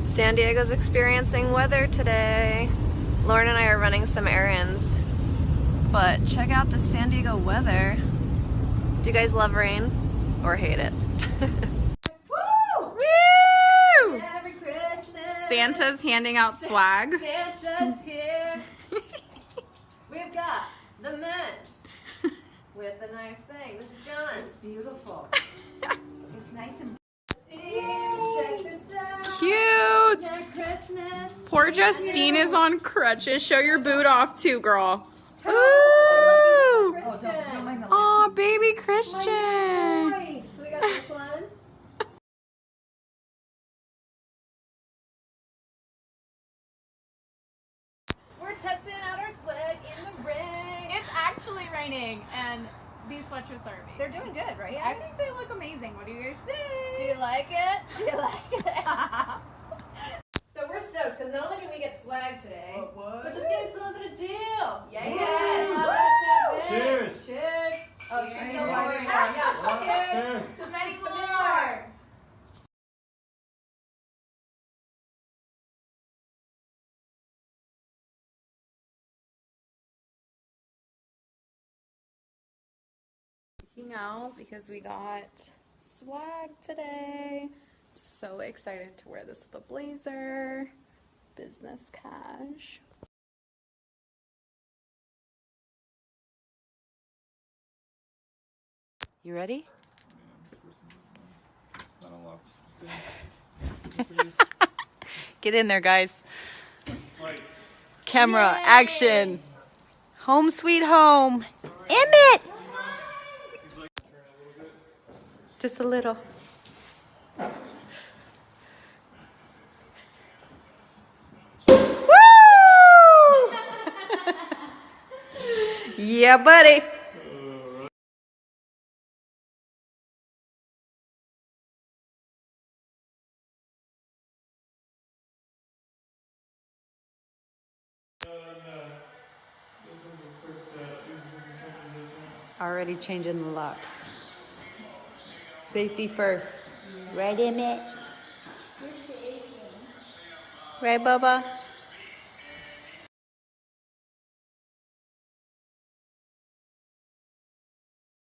San Diego's experiencing weather today. Lauren and I are running some errands, but check out the San Diego weather. Do you guys love rain or hate it? Woo! Woo! Merry Christmas. Santa's handing out swag. Santa's here. We've got the mints with a nice thing. This is John's. It's beautiful. It's nice and check this out. Cute. Merry Christmas. Poor Justine is on crutches. Show your boot off too, girl. Ooh. Aw, baby Christian. So we got this one. We're testing out our swag in the rain. It's actually raining, and these sweatshirts are amazing. They're doing good, right? I think they look amazing. What do you guys Do think? you like it? Do you like it? So we're stoked because not only did we get swag today, but just getting closing a deal. Yes. Cheers. Cheers. Oh, she's still pouring. Cheers. Yeah. Cheers. To many more. Out because we got swag today. I'm so excited to wear this with a blazer. Business cash. You ready? It's not unlocked. Get in there, guys. Camera, action. Home sweet home. Emmett! Just a little. Woo! Yeah, buddy. Already changing the locks. Safety first. Right, Emmett? Right, Bubba?